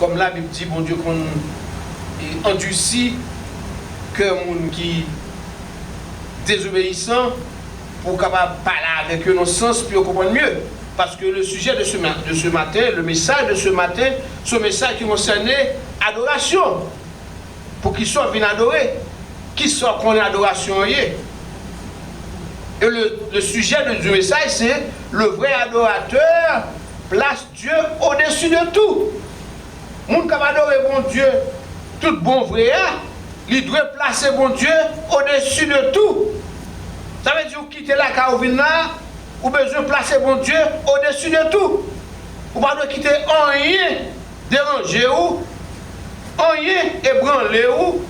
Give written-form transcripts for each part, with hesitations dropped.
comme la Bible dit, bon Dieu, qu'on endurcit que moun qui désobéissant pour capable parler avec eux dans le sens puis comprendre mieux. Parce que le sujet de ce matin, le message de ce matin, ce message qui concernait adoration. Pour qu'ils soient venus adorer, qu'ils soient qu'on ait adoration. Et le sujet du message, c'est le vrai adorateur place Dieu au-dessus de tout. Moun qui adorer bon Dieu, tout bon vrai, il doit placer bon Dieu au-dessus de tout. Ça veut dire quitter la caravane, ou besoin de placer bon Dieu au-dessus de tout. Ou pas de quitter rien, déranger ou, rien ébranler ou.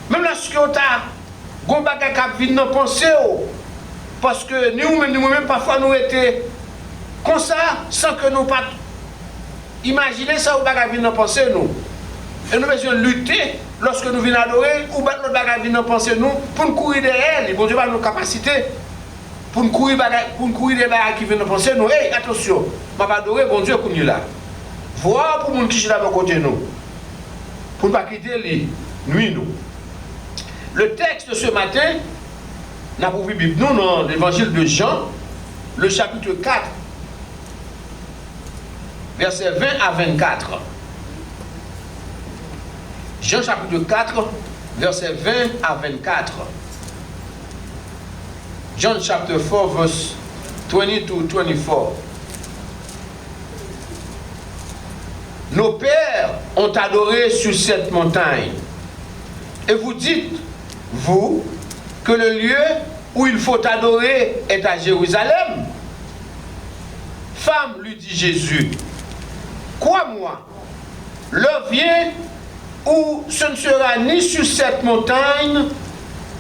Même lorsque on a un bagage qui vient dans penser, parce que nous-mêmes, parfois, nous étions comme ça, sans que nous pas imaginer ça, ou bagage vient dans penser nous. Et nous besoin de lutter lorsque nous venons adorer, ou battre notre bagage vient dans penser nous, pour nous courir derrière, les bon Dieu va nos capacités. Pour nous courir des bagages qui viennent nous penser, nous, hey, attention, je vais adorer bon Dieu comme il est là. Voir pour nous qui sont là à côté de nous. Pour ne pas quitter les nuits, nous. Le texte de ce matin, nous avons vu Bible, nous, dans l'évangile de Jean, le chapitre 4, versets 20 à 24. Jean chapitre 4, versets 20 à 24. John chapter 4, verse 20 to 24. Nos pères ont adoré sur cette montagne. Et vous dites, vous, que le lieu où il faut adorer est à Jérusalem. Femme, lui dit Jésus, crois-moi, l'heure vient où ce ne sera ni sur cette montagne,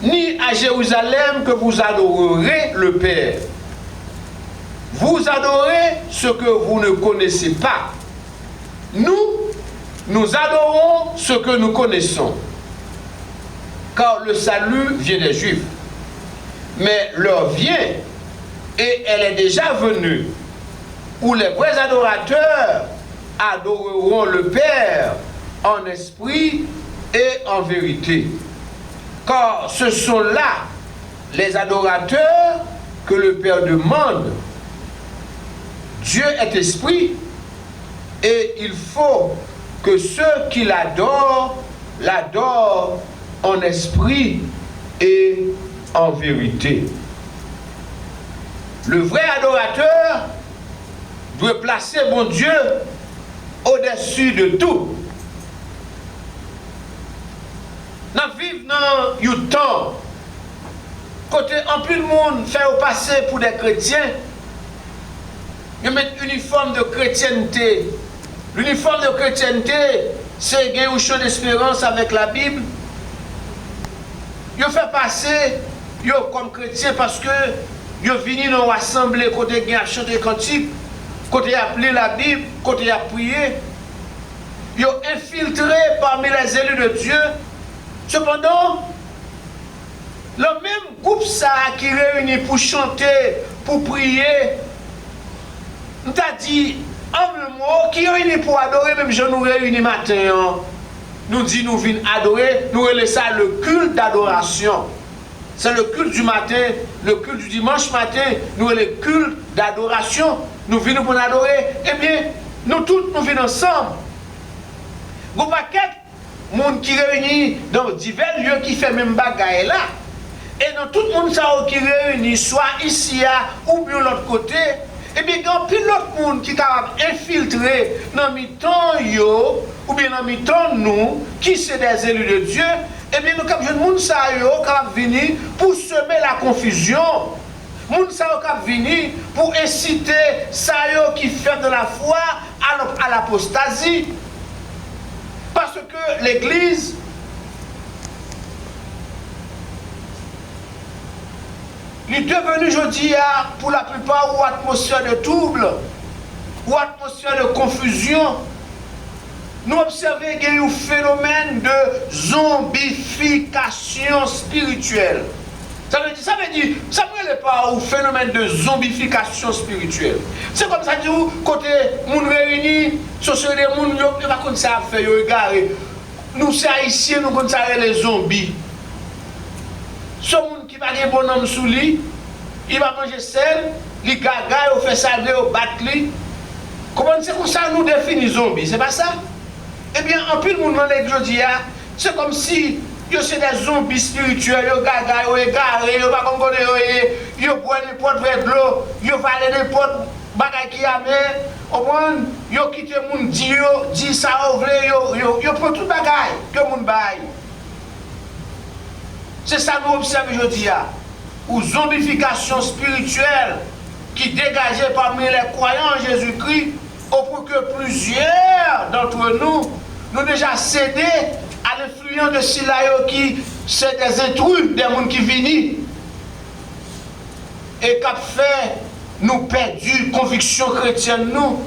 ni à Jérusalem que vous adorerez le Père. Vous adorez ce que vous ne connaissez pas. Nous adorons ce que nous connaissons. Car le salut vient des Juifs. Mais l'heure vient, et elle est déjà venue, où les vrais adorateurs adoreront le Père en esprit et en vérité. Car ce sont là les adorateurs que le Père demande. Dieu est esprit et il faut que ceux qui l'adorent, l'adorent en esprit et en vérité. Le vrai adorateur doit placer mon Dieu au-dessus de tout. Nous vivons dans un temps, côté en plus de monde fait passer pour des chrétiens, ils mettent uniforme de chrétienté. L'uniforme de chrétienté, c'est gagner un champ d'espérance avec la Bible. Ils fait passer comme chrétien parce que ils viennent dans l'assemblée côté ils chanter des cantiques, côté appeler la Bible, côté à prier. Ils ont infiltré parmi les élus de Dieu. Cependant, le même groupe ça qui réunit pour chanter, pour prier, nous t'a dit, humblement, qui réunit pour adorer, même je nous réunis matin, nous dit nous venons adorer, nous relèvons ça le culte d'adoration. C'est le culte du matin, le culte du dimanche matin, nous relèvons le culte d'adoration, nous venons pour adorer. Eh bien, nous tous, nous venons ensemble. Vous paquet monde qui réunit dans divers lieux qui fait même bagaille là. Et dans tout le monde ça qui réunit, soit ici ou bien l'autre côté, et bien quand puis l'autre monde qui est capable d'infiltrer dans mi-temps yo, ou bien dans mi-temps nous, qui c'est des élus de Dieu, et bien nous comme jeune monde ça yo capable venir pour semer la confusion. Monde ça yo capable venir pour inciter ça yo qui fait de la foi à l'apostasie. Parce que l'Église est devenue, je dis, pour la plupart, une atmosphère de trouble, une atmosphère de confusion. Nous observons qu'il y a un phénomène de zombification spirituelle. Ça veut dire, ça ne veut pas au phénomène de zombification spirituelle. C'est comme ça que côté moun réunis, sur les moun, ils ne pas comme ça à faire, ils égarés. Nous, c'est haïtiens, nous comme ça les zombies. Ce monde qui va avoir un bonhomme sous lui, il va manger sel, il gaga, il fait salver, il bat lui. Comment c'est comme ça nous définissons zombies? C'est pas ça? Eh bien, en plus, le monde dans l'église, c'est comme si yo c'est des zombies spirituels, yo gaga, yo égaré, yo pas comme yo boit n'importe verre de l'eau, yo valé n'importe bagay qui a mais au moins yo quitte moun dit ça yo prend tout bagay que moun bail. C'est ça nous observons aujourd'hui ou zombification spirituelle qui dégageait parmi les croyants en Jésus-Christ au point que plusieurs d'entre nous déjà cédé à l'influence de Silayo qui c'est des intrus, des gens qui viennent et qui fait nous perdu conviction chrétienne nous,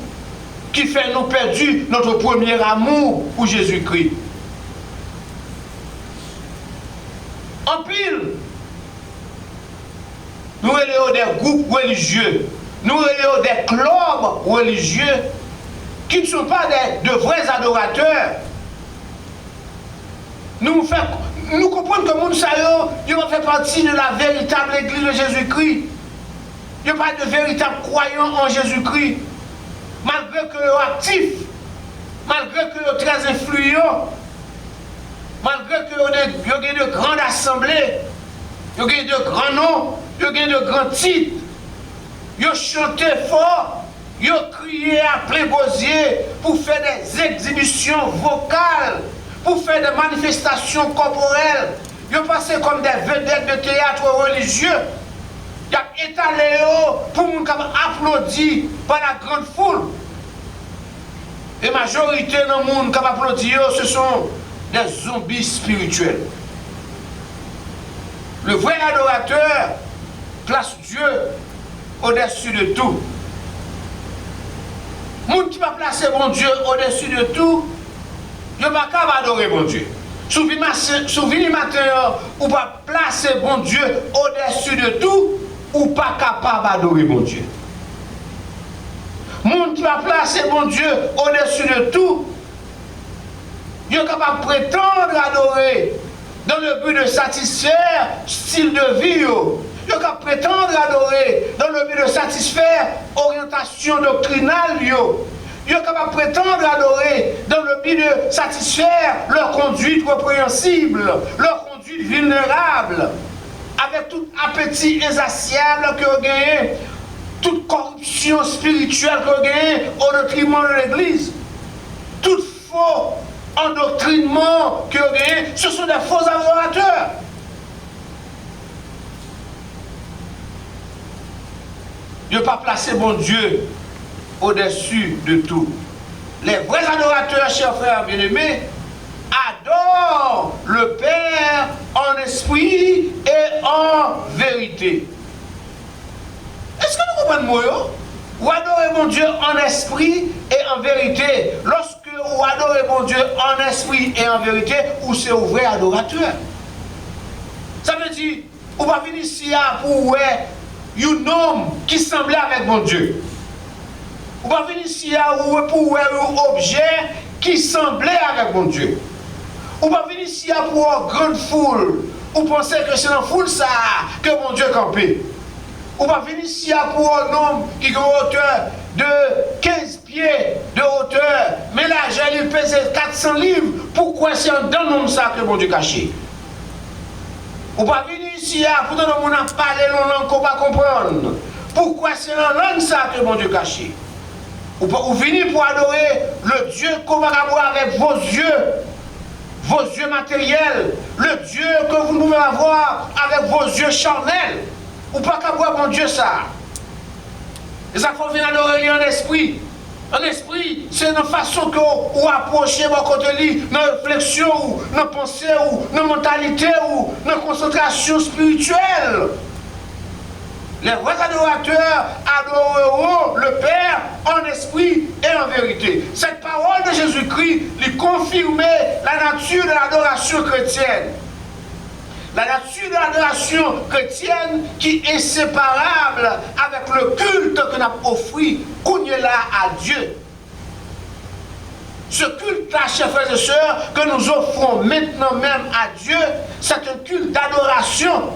qui fait nous perdu notre premier amour pour Jésus-Christ. En pile, nous avons des groupes religieux, nous avons des clubs religieux qui ne sont pas de vrais adorateurs. Nous comprenons que moun sa yo fait partie de la véritable église de Jésus-Christ. Il n'y a pas de véritable croyant en Jésus-Christ. Malgré que sont actifs, malgré que sont très influents, malgré que vous avez de grandes assemblées, vous avez de grands noms, vous avez de grands titres, vous chantez fort, vous criez à plein gosier pour faire des exhibitions vocales, pour faire des manifestations corporelles. Vous passez comme des vedettes de théâtre religieux. Vous avez étalé pour nous applaudir par la grande foule. Et la majorité de nos monde qui applaudit, ce sont des zombies spirituels. Le vrai adorateur place Dieu au-dessus de tout. Le monde qui va placer bon Dieu au-dessus de tout, il ne va pas adorer bon Dieu. Souvent matin, ou pas placer bon Dieu au-dessus de tout, ou pas capable d'adorer bon Dieu. Le monde qui va placer bon Dieu au-dessus de tout, il est capable de prétendre adorer dans le but de satisfaire style de vie. Il est capable de prétendre adorer dans le but de satisfaire orientation doctrinale. Il est capable de prétendre adorer dans le but de satisfaire leur conduite répréhensible, leur conduite vulnérable, avec tout appétit insatiable que vous gagnez, toute corruption spirituelle que vous gagnez au détriment de l'Église, tout faux endoctrinement que vous gagnez, ce sont des faux adorateurs. Il ne pas placer bon Dieu au-dessus de tout. Les vrais adorateurs, chers frères bien-aimés, adorent le Père en esprit et en vérité. Est-ce que nous comprenons moi? Ou adorez mon Dieu en esprit et en vérité. Lorsque vous adorez mon Dieu en esprit et en vérité, ou c'est un vrai adorateur. Ça veut dire, on va venir ici pour un homme qui semblait avec mon Dieu. On va venir ici pour un objet qui semblait avec mon Dieu. On va venir ici pour une grande foule. On pensait que c'est dans la foule ça que mon Dieu campait. On va venir ici pour un homme qui a une hauteur de 15 pieds de hauteur. Mais là, j'ai pesé 400 livres. Pourquoi c'est dans l'homme ça que mon Dieu caché? On va venir ici pour que nous parler une langue qu'on va comprendre. Pourquoi c'est dans la langue ça que mon Dieu caché? Vous venez pour adorer le Dieu qu'on va avoir avec vos yeux matériels, le Dieu que vous ne pouvez avoir avec vos yeux charnels. Ou pas qu'à voir mon Dieu ça. Et ça faut venir adorer en esprit. En esprit, c'est une façon que vous approchez votre côté lui, dans la réflexion, ou dans la pensée, ou dans la mentalité, ou dans la concentration spirituelle. Les vrais adorateurs adoreront le Père en esprit et en vérité. Cette parole de Jésus-Christ lui confirmait la nature de l'adoration chrétienne. La nature de l'adoration chrétienne qui est inséparable avec le culte que nous avons offert à Dieu. Ce culte-là, chers frères et sœurs, que nous offrons maintenant même à Dieu, c'est un culte d'adoration.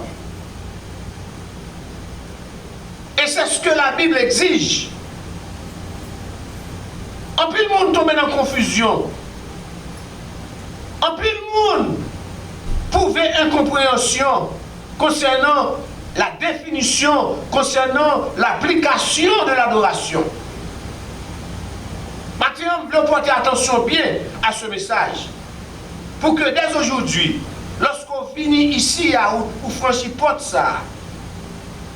Et c'est ce que la Bible exige. En plus, le monde tombe dans confusion. En plus, le monde pouvait incompréhension concernant la définition, concernant l'application de l'adoration. Maintenant, je veux porter attention bien à ce message. Pour que dès aujourd'hui, lorsqu'on finit ici, ou franchit porte ça,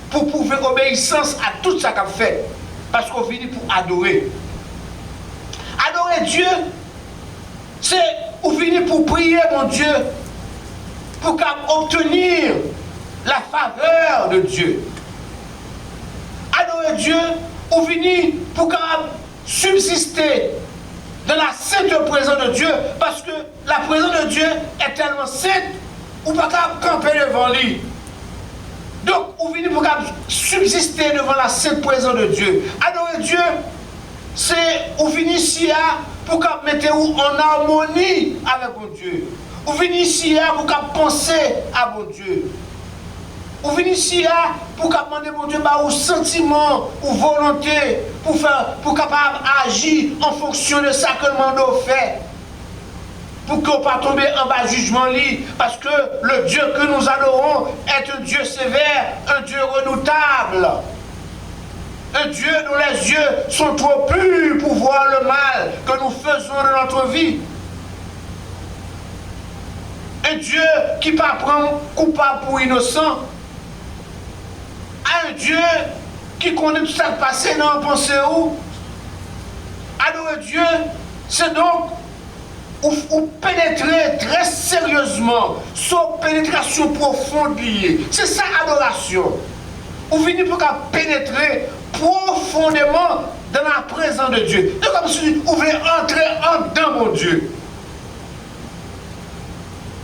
pour prouver obéissance à tout ça qu'on fait, parce qu'on finit pour adorer. Adorer Dieu, c'est ou finir pour prier mon Dieu, pour obtenir la faveur de Dieu. Adorer Dieu, ou finir pour subsister dans la sainte présence de Dieu, parce que la présence de Dieu est tellement sainte, ou pas camper devant lui. Donc, ou finir pour subsister devant la sainte présence de Dieu. Adorer Dieu, c'est ou finir ici pour mettre en harmonie avec mon Dieu. Ou venir ici pour penser à mon Dieu. Ou venir ici pour demander mon Dieu ou sentiment ou volonté pour capable agir en fonction de ça que le monde fait. Pour qu'on ne pas tomber en bas jugement li, parce que le Dieu que nous adorons est un Dieu sévère, un Dieu redoutable. Un Dieu dont les yeux sont trop purs pour voir le mal que nous faisons dans notre vie. Un Dieu qui ne pas prend coupable pour innocent. Un Dieu qui connaît tout ça qui passe dans la pensée où. Adorer Dieu, c'est donc ou pénétrer très sérieusement, sans pénétration profonde liée. C'est ça adoration. Ou venir pour pénétrer profondément dans la présence de Dieu. C'est comme si vous voulez entrer en dedans, mon Dieu.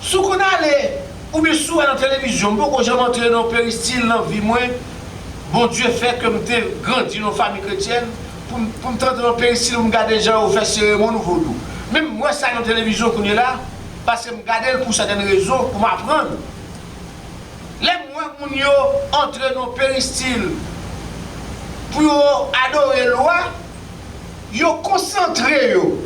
Si on allait, ou bien sous à la télévision, pourquoi j'ai montré dans le péristyle, dans la vie, moi, bon Dieu fait que j'ai grandi dans la famille chrétienne, pour me tenter dans le péristyle, me garder les gens, faire cérémonie vaudou. Même moi, ça dans la télévision qu'on est là, parce que je me garde pour certaines raisons, pour m'apprendre. Les moins moun yo entre dans le péristyle pour adorer la loi, yo concentré yo.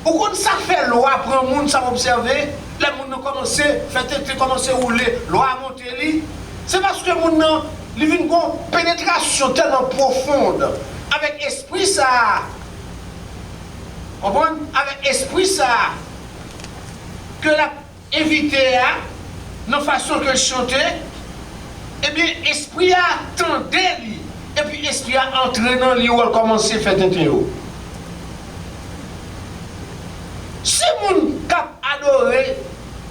Ou quand ça fait loi pour un monde ça observer, les gens ont commencé à rouler, loi a monté. C'est parce que les gens ont une pénétration tellement profonde avec esprit ça. Comprenez? Avec esprit ça que l'a invité à de façon que chantait, et bien esprit a tendu lui, et puis esprit a entré dans lui où elle commence à faire un théo. Si moun cap adorer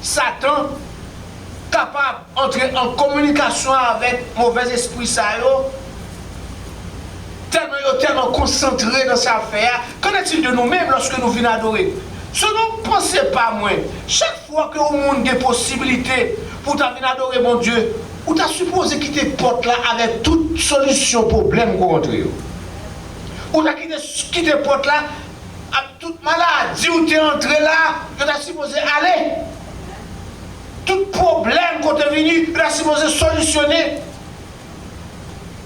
Satan, capable d'entrer en communication avec mauvais esprit ça tellement concentré dans sa affaire, qu'en est-il de nous-mêmes lorsque nous venons adorer? Ce ne pensez pas moins. Chaque fois que au monde a des possibilités pour venir adorer mon Dieu, ou tu as supposé quitter porte là avec toute solution problème qu'on rentre. Ou tu as quitté porte là avec toute maladie où tu es entré là, tu as supposé aller. Tout problème qu'on est venu, tu as supposé solutionner.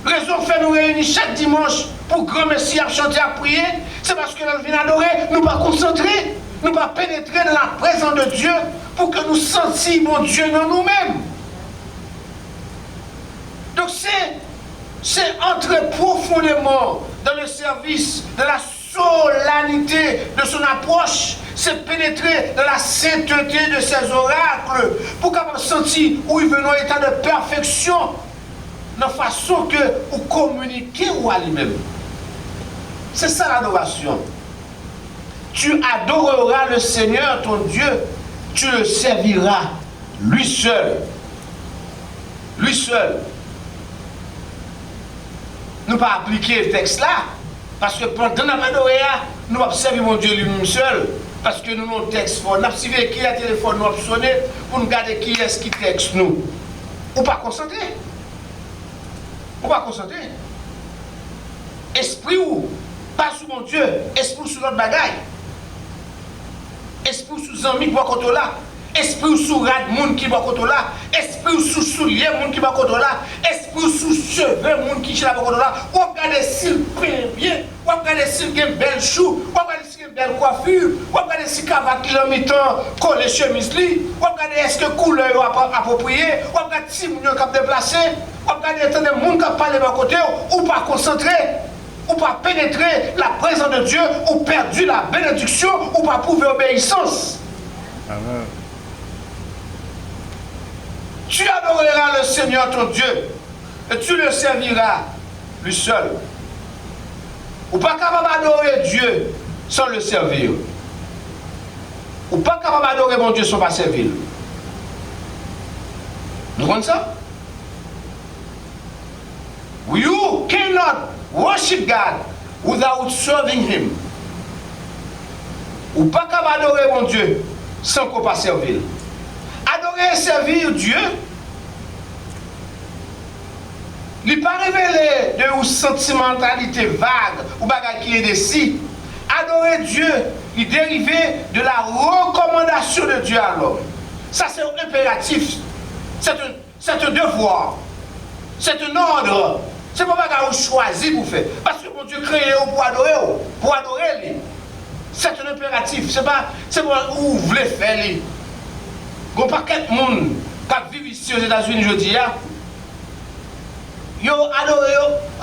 Raison fait nous réunir chaque dimanche pour grand Messie à chanter, à prier, c'est parce que nous venons adorer, nous ne pas concentrer, nous ne pas pénétrer dans la présence de Dieu pour que nous sentions mon Dieu dans nous-mêmes. Donc c'est entrer profondément dans le service de la solennité de son approche, c'est pénétrer dans la sainteté de ses oracles pour qu'on sentir où il veut dans l'état de perfection, de façon que vous communiquez ou à lui-même. C'est ça l'adoration. Tu adoreras le Seigneur ton Dieu, tu le serviras lui seul. Lui seul. Nous ne pas appliquer le texte là, parce que pendant la adorer, nous allons servir mon Dieu lui-même seul. Parce que nous avons un texte fort. Nous avons suivi qui a téléphone, nous avons sonné pour nous garder qui est-ce qui texte nous. Ou pas concentrer. Ou pas concentrer. Esprit ou, pas sous mon Dieu, esprit sous notre bagaille. Esprit sous amis qui va côté là. Esprit sous rad moun qui va côté là. Esprit sous soulier moun qui va côté là. Esprit sous cheveux moun qui va côté là. Ou regardez s'il peint bien. Ou regardez s'il a une belle chou. Ou regardez s'il a une belle coiffure. Ou regardez si cravate qui l'a mis collé chemise li. Ou regardez est-ce que couleur appropriée. Ou regardez si moun yo cap déplacé. Ou regardez attendez moun qui parle de côté ou pas concentré. Ou pas pénétrer la présence de Dieu, ou perdu la bénédiction, ou pas prouver obéissance. Amen. Tu adoreras le Seigneur ton Dieu, et tu le serviras lui seul. Ou pas capable d'adorer Dieu sans le servir. Ou pas capable d'adorer mon Dieu sans pas servir. Vous comprenez ça? You cannot worship God without serving Him. Ou pas capable d'adorer mon Dieu sans qu'on pas servir. Adorer et servir Dieu, il n'est pas révélé de une sentimentalité vague ou bagage qui est d'ici. Adorer Dieu, il est dérivé de la recommandation de Dieu à l'homme. Ça c'est un impératif, c'est un devoir, c'est un ordre. C'est pas que vous choisissez pour faire. Parce que mon Dieu créé pour adorer lui. C'est un impératif. C'est pas où vous voulez faire lui. Il n'y a pas quelques monde qui vivent ici aux États-Unis aujourd'hui. Ils adorent.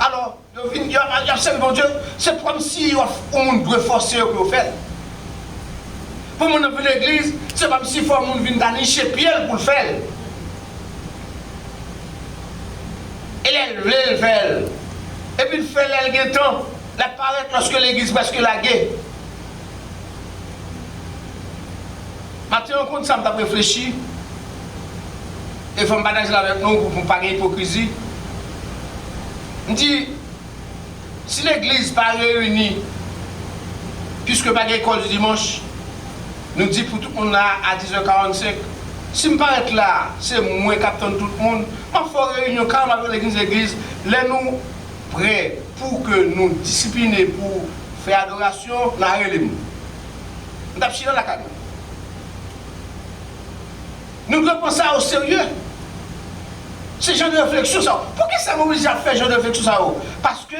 Alors, ils observent mon Dieu. C'est comme si on doit forcer pour le faire. Pour mon venir à l'église, c'est comme si il faut venir dans chez Pierre pour le faire. Elle le fait. Et puis il fait le temps, la paraît lorsque l'église parce que la guerre. Maintenant, on compte ça, on a réfléchi. Et il faut me partager avec nous pour ne pas avoir d'hypocrisie. On dit, si l'église n'est pas réunie, puisque pas d'école du dimanche, nous dit pour tout le monde là à 10h45. Si je parle là, c'est moi qui attends tout le monde. On fait réunion quand même avec l'église. Là, nous prêts pour que nous discipliner pour faire adoration, nous avons nous avons dans la cadre. Nous devons penser au sérieux. C'est genre de réflexion ça. Pourquoi ça m'oblige à faire ce genre de réflexion ça? Parce que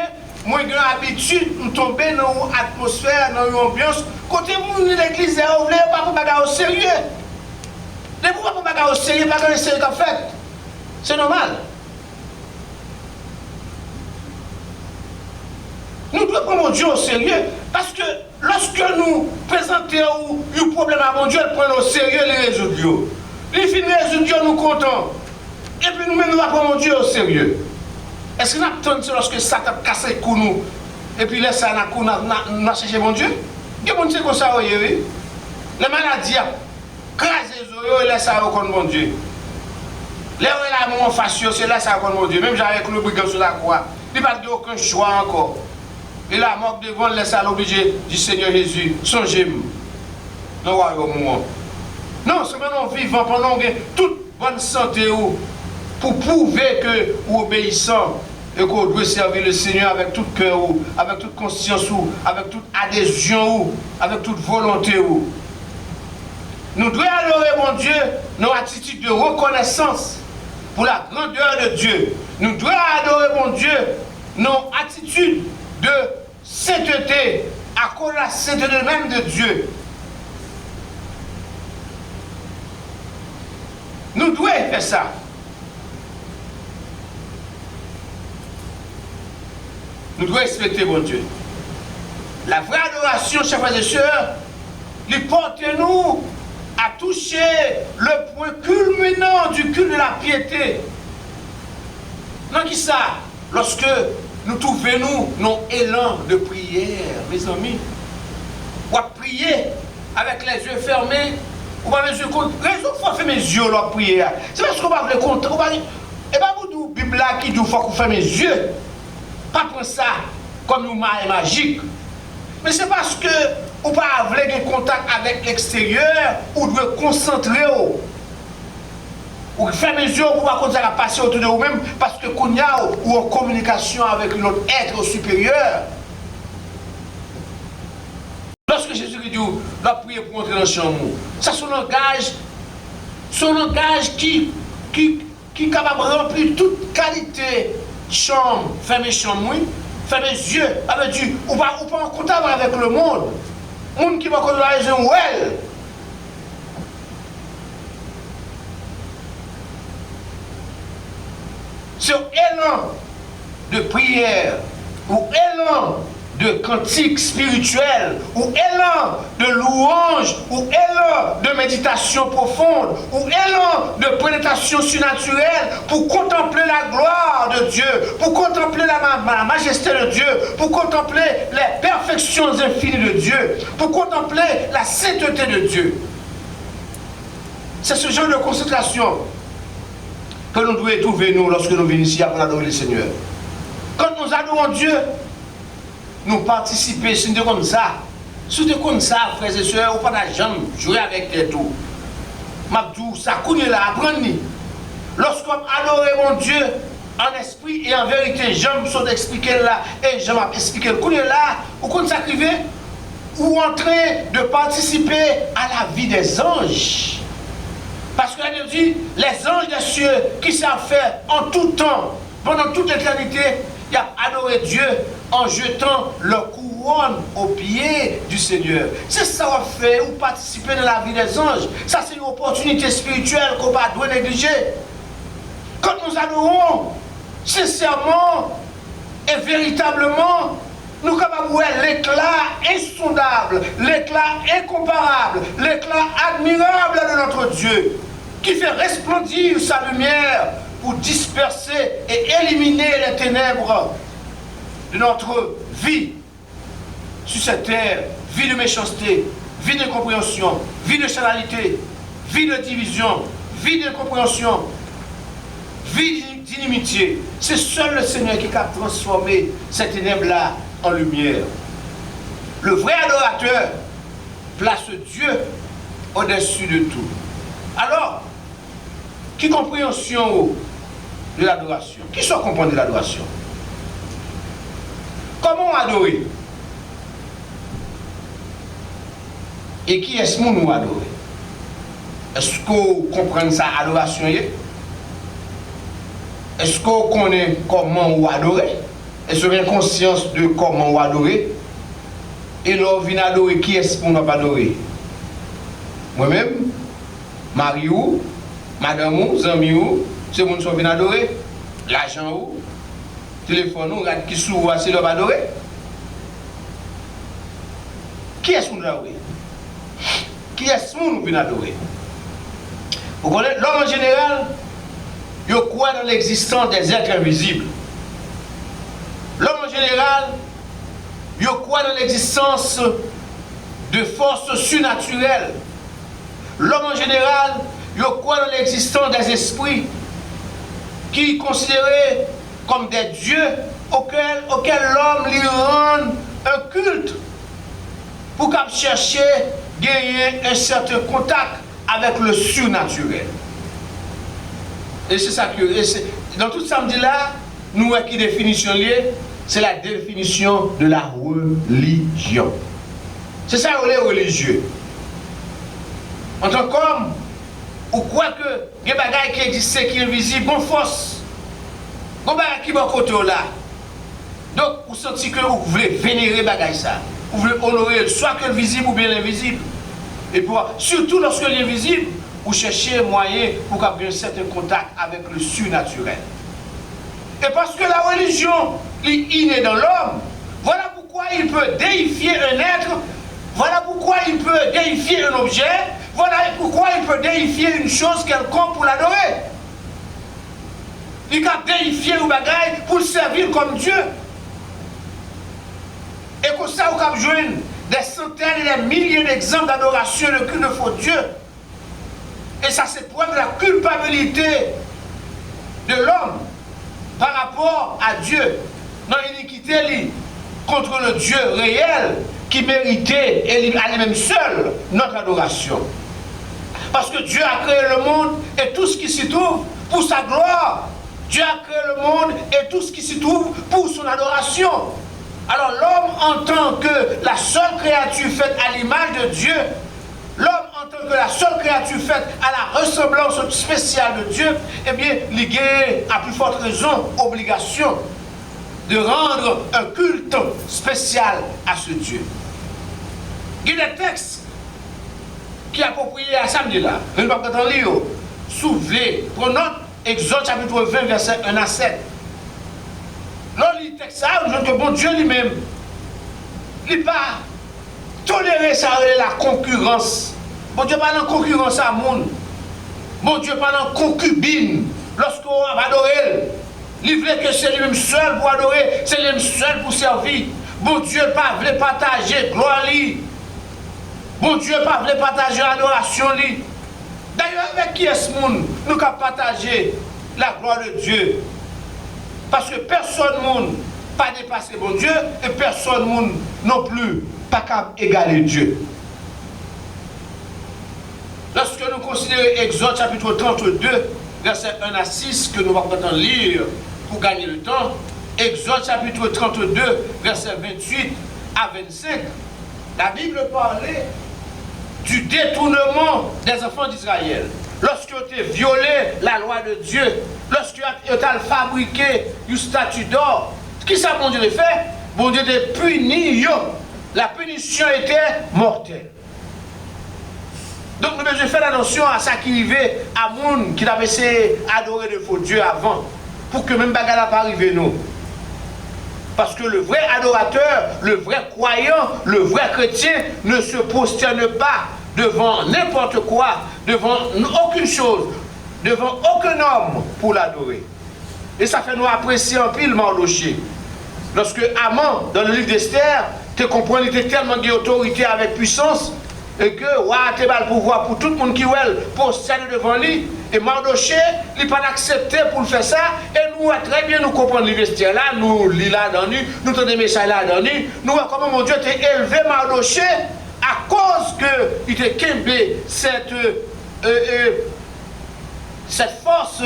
moi j'ai l'habitude de tomber dans une atmosphère, dans une ambiance. Côté de l'église, on ne veut pas pour bagarre au sérieux. Ne pouvez pas bagarre au sérieux, pas dans le sérieux qu'a fait. C'est normal. Nous devons prendre Dieu au sérieux parce que lorsque nous présentons un problème à mon Dieu, il prend au sérieux les résoudre. Il finit les résoudre, nous comptons. Et puis nous-mêmes, nous allons prendre Dieu au sérieux. Est-ce que nous attendons lorsque Satan casse les coups nous et puis laisse ça dans nous chercher mon Dieu? Il y a mon Dieu comme ça, oui. Les maladies, craser les oreilles, laisse ça au mon Dieu. Les oreilles là, mon faciaux, c'est là ça au mon Dieu. Même j'avais le brigand sur la croix. Il n'y a pas aucun choix encore. Et la mort devant laisse à l'obligé du Seigneur Jésus. Songez-moi. Non, non, c'est maintenant vivant pendant toute bonne santé pour prouver que vous obéissant et qu'on doit servir le Seigneur avec tout cœur, avec toute conscience, avec toute adhésion, avec toute volonté. Nous devons adorer mon Dieu, nos attitudes de reconnaissance pour la grandeur de Dieu. Nous devons adorer mon Dieu, nos attitudes de sainteté à cause de la sainteté même de Dieu. Nous devons faire ça. Nous devons respecter mon Dieu. La vraie adoration, chers frères et sœurs, lui porte-nous à toucher le point culminant du culte de la piété. Non, qui ça? Lorsque nous trouvons nos élans de prière, mes amis, ou à prier avec les yeux fermés, ou pas les yeux contre. Raison pour faire mes yeux là prière. C'est parce qu'on va le compter. Et pas vous dire Bible là qui dit qu'il faut qu'on fasse mes yeux. Pas pour ça comme une magie magique. Mais c'est parce que on pas voulez contact avec l'extérieur, ou doit concentrer ou fermer les yeux pour pas qu'on ça passer autour de vous-même parce que qu'on y a ou en communication avec notre être supérieur. Lorsque Jésus dit la prière pour entrer dans le champ, ça son langage qui est capable de remplir toute qualité chambre, fermer chambre, oui, fermer les yeux, avec Dieu, ou pas en contact avec le monde. Le monde qui va connaître la raison, ouais. Ce élan de prière ou élan de cantique spirituel ou élan de louange ou élan de méditation profonde ou élan de pénétration surnaturelle pour contempler la gloire de Dieu, pour contempler la majesté de Dieu, pour contempler les perfections infinies de Dieu, pour contempler la sainteté de Dieu. C'est ce genre de concentration que nous devons trouver nous lorsque nous venons ici pour adorer le Seigneur. Quand nous adorons Dieu, nous participons, si nous comme ça. Si nous comme ça, frères et sœurs, ou pas d'argent, jouer avec les tout. Mabdou, ça connaît là, apprenez. Lorsqu'on adore mon Dieu, en esprit et en vérité, j'aime sont expliquer là, et je vais expliquer le connaît là, ou qu'on s'accrive, ou en train de participer à la vie des anges. Parce que la Bible dit, les anges des cieux qui savent faire en tout temps, pendant toute l'éternité, ils ont adoré Dieu en jetant leur couronne aux pieds du Seigneur. C'est ça qu'on fait, ou participer dans la vie des anges. Ça, c'est une opportunité spirituelle qu'on ne doit pas négliger. Quand nous adorons sincèrement et véritablement, nous sommes capables de voir l'éclat insondable, l'éclat incomparable, l'éclat admirable de notre Dieu, qui fait resplendir sa lumière pour disperser et éliminer les ténèbres de notre vie sur cette terre, vie de méchanceté, vie de compréhension, vie de charnalité, vie de division, vie de compréhension, vie d'inimitié. C'est seul le Seigneur qui a transformé ces ténèbres-là en lumière. Le vrai adorateur place Dieu au-dessus de tout. Alors, qui compréhension de l'adoration? Qui soit comprendre de l'adoration? Comment adorer? Et qui est-ce que nous adorer? Est-ce qu'on comprend ça, adoration? Est-ce qu'on connaît comment on adorer? Est-ce qu'on a conscience de comment on adorer? Et là, on vient adorer, qui est-ce qu'on n'a pas adoré? Moi-même, Marie-ou, madame ou, zami ou, c'est mon qui vient adorer? L'argent ou, téléphone ou, qui s'ouvre, c'est l'homme adorer? Qui est-ce qu'on doit adorer? Qui est-ce qu'on vient adorer? Vous connaissez, l'homme en général, il croit dans l'existence des êtres invisibles. L'homme en général, il croit dans l'existence de forces surnaturelles. L'homme en général, il croit dans l'existence des esprits qui sont considérés comme des dieux auxquels l'homme lui rend un culte pour qu'il cherche à gagner un certain contact avec le surnaturel. Et c'est ça que, dans tout samedi là, nous avons qui définition liée, c'est la définition de la religion. C'est ça les religieux. En tant qu'homme, ou quoi que les bagailles qui existent, qui est visible, bon force. Bon bagaille qui est côté là. Donc, vous sentez que vous voulez vénérer bagaille ça. Vous voulez honorer soit que le visible ou bien l'invisible. Et pour, surtout lorsque l'invisible, vous cherchez un moyen pour avoir un certain contact avec le surnaturel. Et parce que la religion est innée dans l'homme, voilà pourquoi il peut déifier un être, voilà pourquoi il peut déifier un objet, voilà pourquoi il peut déifier une chose quelconque pour l'adorer. Il peut déifier un bagaille pour le servir comme Dieu. Et comme ça, vous avez joué des centaines et des milliers d'exemples d'adoration et de culte de faux Dieu. Et ça, c'est preuve de la culpabilité de l'homme par rapport à Dieu. Dans l'iniquité contre le Dieu réel qui méritait à lui-même seul notre adoration. Parce que Dieu a créé le monde et tout ce qui s'y trouve pour sa gloire. Dieu a créé le monde et tout ce qui s'y trouve pour son adoration. Alors l'homme en tant que la seule créature faite à l'image de Dieu, l'homme en tant que la seule créature faite à la ressemblance spéciale de Dieu, eh bien, il a à plus forte raison, obligation de rendre un culte spécial à ce Dieu. Il y a des textes qui appropriés à samedi-là. Je ne vais pas lire. Souvenez, prenons Exode chapitre 20, verset 1 à 7. Là, il texte ça, nous que bon Dieu lui-même, il n'a pas toléré ça, la concurrence. Bon Dieu pas dans concurrence à monde. Bon Dieu pas dans concubine. Lorsqu'on va adorer, il voulait que c'est lui-même seul pour adorer, c'est lui-même seul pour servir. Bon Dieu pas voulait partager gloire lui. Bon Dieu pas voulait partager l'adoration lui. D'ailleurs, avec qui est-ce monde nous avons partagé la gloire de Dieu? Parce que personne monde pas dépassé bon Dieu et personne monde non plus pas capable d'égaler Dieu. Lorsque nous considérons Exode chapitre 32, verset 1 à 6, que nous allons maintenant lire pour gagner le temps, Exode chapitre 32, verset 28 à 25, la Bible parlait du détournement des enfants d'Israël. Lorsque tu as violé la loi de Dieu, lorsque tu as fabriqué une statue d'or, qui ça bon Dieu a fait? Bon Dieu a puni. La punition était mortelle. Donc nous devons faire attention à ça qui arrivait à monde qui avait essayé d'adorer de faux dieux avant, pour que même bagarre n'a pas arrivé nous. Parce que le vrai adorateur, le vrai croyant, le vrai chrétien ne se prosterne pas devant n'importe quoi, devant aucune chose, devant aucun homme pour l'adorer. Et ça fait nous apprécier un pile Mardochée. Lorsque Haman, dans le livre d'Esther, tu comprends, il était tellement d'autorité avec puissance, et que, tu as le pouvoir pour tout le monde qui veut prosterner devant lui. Et Mardochée, il n'a pas accepté pour le faire ça. Et nous, très bien, nous comprenons l'université là, nous lisons là-dedans, nous tenons des messages là-dedans, nous voyons comment mon Dieu t'a élevé Mardochée à cause qu'il t'a quimblé cette force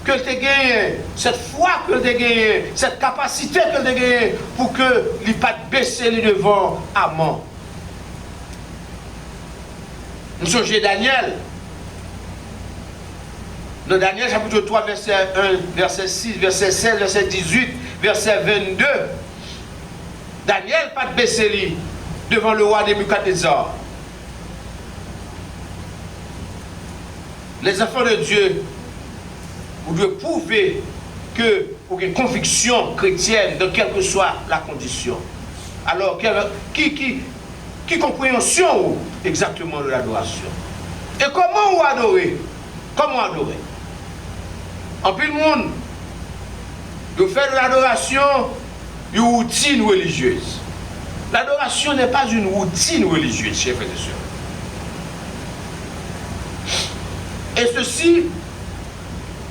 que tu as gagnée, cette foi que tu as gagnée, cette capacité que tu as gagnée pour qu'il ne pas baisser les devant Haman. Nous songez Daniel. Dans Daniel chapitre 3, verset 1, verset 6, verset 16, verset 18, verset 22. Daniel pas de baisser devant le roi Nebuchadnezzar. Les enfants de Dieu, vous devez prouver que vous avez une conviction chrétienne de quelle que soit la condition. Alors, qui compréhension exactement de l'adoration? Et comment vous adorez? Comment adorer? En plus, le monde, de faire de l'adoration une routine religieuse. L'adoration n'est pas une routine religieuse, chers frères et sœurs. Et ceci,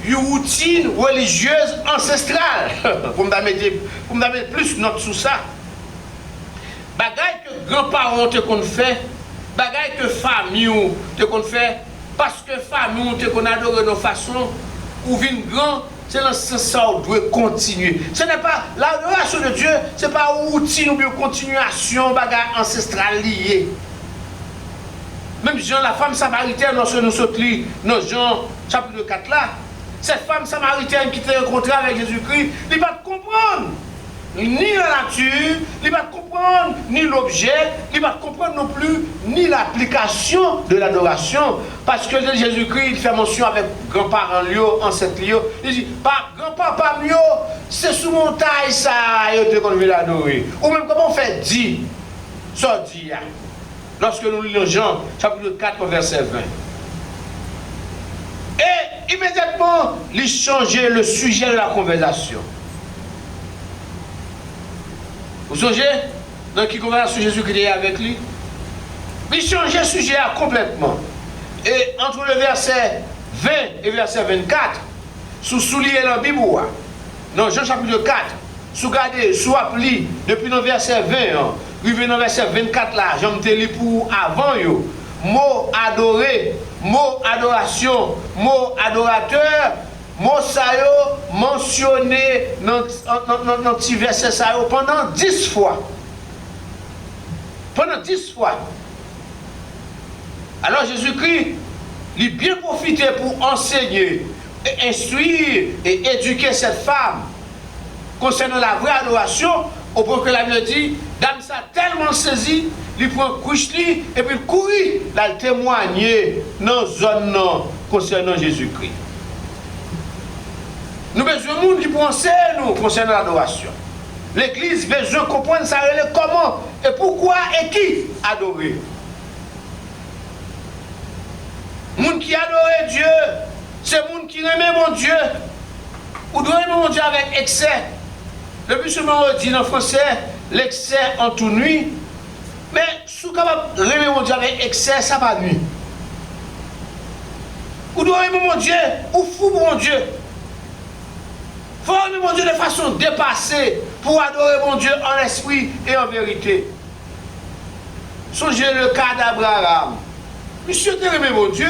une routine religieuse ancestrale. Pour me mettre plus note sur ça. Bagaille que grands-parents te qu'on fait, bagaille que famille te qu'on fait, parce que famille te qu'on adore nos façons, ou vin grand, c'est dans ce sens où on doit continuer. Ce n'est pas l'adoration de Dieu, ce n'est pas une routine ou une continuation, bagaille ancestrale liée. Même Jean, la femme samaritaine, lorsque nous sommes dans Jean chapitre 4 là, cette femme samaritaine qui t'a rencontré avec Jésus-Christ, il ne va pas comprendre. Ni la nature, il ne va pas comprendre ni l'objet, il ne va pas comprendre non plus ni l'application de l'adoration. Parce que Jésus-Christ, il fait mention avec grand-parents Lio, ancêtre Lio. Il dit, grand-papa Lio, c'est sous montagne ça, il te qu'on veut l'adorer. Ou même comment on fait dit, ça dit, lorsque nous lisons Jean, chapitre 4, verset 20. Et immédiatement, il changeait le sujet de la conversation. Vous songez dans qui conversation Jésus-Christ est avec lui? Il changeait le sujet complètement. Et entre le verset 20 et verset 24, sous soulier dans la Bible, dans Jean chapitre 4, sous garder, sous appli, depuis le verset 20, Rive dans verset 24 là, j'aime te lire pour avant yo. Mot adoré, mot adoration, mot adorateur, mot ça yo mentionné dans petit verset ça yo pendant 10 fois. Pendant 10 fois. Alors Jésus-Christ, il a bien profité pour enseigner, et instruire et éduquer cette femme concernant la vraie adoration, au point que la Bible dit, dame ça tellement saisi, il prend couche et puis il courit, là il témoigner dans la zone concernant Jésus-Christ. Nous avons besoin de monde qui peut enseigner nous concernant l'adoration. L'Église besoin de comprendre ça, comment et pourquoi et qui adorer. Moun qui adore Dieu, c'est moun qui aime mon Dieu. Ou doit aimer mon Dieu avec excès. Le plus souvent on dit en français, l'excès en tout nuit. Mais si vous êtes capable d'aimer mon Dieu avec excès, ça va nuit. Ou doit aimer mon Dieu, ou fou mon Dieu. Il faut aimer mon Dieu de façon dépassée pour adorer mon Dieu en esprit et en vérité. Songez le cas d'Abraham. Monsieur devait aimer mon Dieu.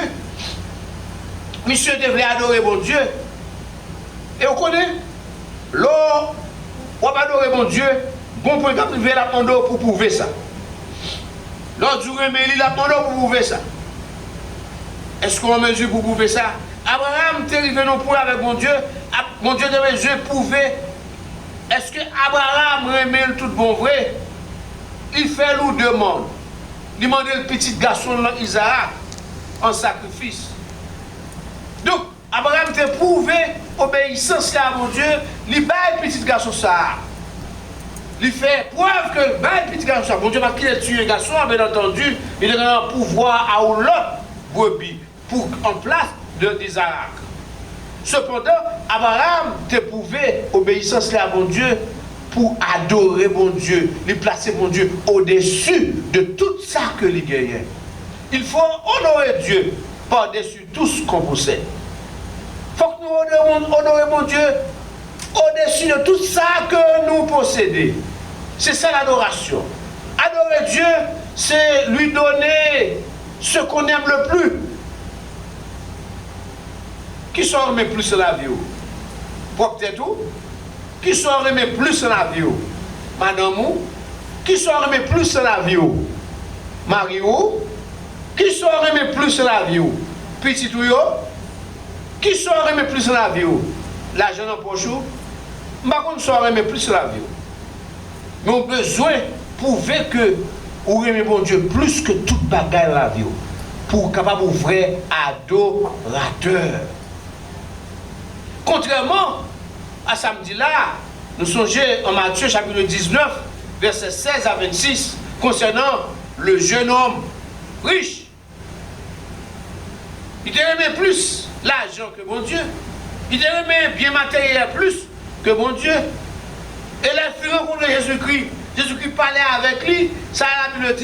Monsieur devait adorer mon Dieu. Et on connaît, l'eau, on va adorer mon Dieu. Bon, pour priver la pando pour prouver ça. L'autre jour, il a pando pour prouver ça. Est-ce qu'on mesure pour prouver ça? Abraham est arrivé non pour avec mon Dieu. Mon Dieu devait jouer prouver. Est-ce que Abraham remet le tout bon vrai? Il fait l'ou demande. Il demande le petit garçon Isaac en sacrifice. Donc, Abraham t'a prouvé obéissance à mon Dieu. Il bat le petit garçon ça. Il fait preuve que le petit garçon ça. Mon Dieu va qu'il ait tué un garçon, bien entendu, il a un pouvoir à l'autre brebis pour en place d'Isaac. Cependant, Abraham t'a prouvé obéissance à mon Dieu pour adorer mon Dieu, lui placer mon Dieu au-dessus de tout ça que il gagne. Il faut honorer Dieu par-dessus tout ce qu'on possède. Il faut que nous honorions mon Dieu au-dessus de tout ça que nous possédons. C'est ça l'adoration. Adorer Dieu, c'est lui donner ce qu'on aime le plus. Qui s'en remet plus à la vie? Peut-être tout. Qui s'en remet plus à la vie? Madame? Qui s'en remet plus à la vie? Mario? Qui s'en remet plus à la vie? Petit ou yo? Qui s'en remet plus à la vie? L'argent en poche? Par contre, s'en remet plus à la vie. Mais on a besoin de prouver que vous aimez mon Dieu plus que toute bagarre de la vie. Pour capable de vrai adorateur. Contrairement à samedi là, nous songeons en Matthieu chapitre 19, versets 16 à 26, concernant le jeune homme riche. Il aimait plus l'argent que mon Dieu. Il aimait bien matériel plus que mon Dieu. Et là, il fait rencontrer Jésus-Christ. Jésus-Christ parlait avec lui, ça la Bible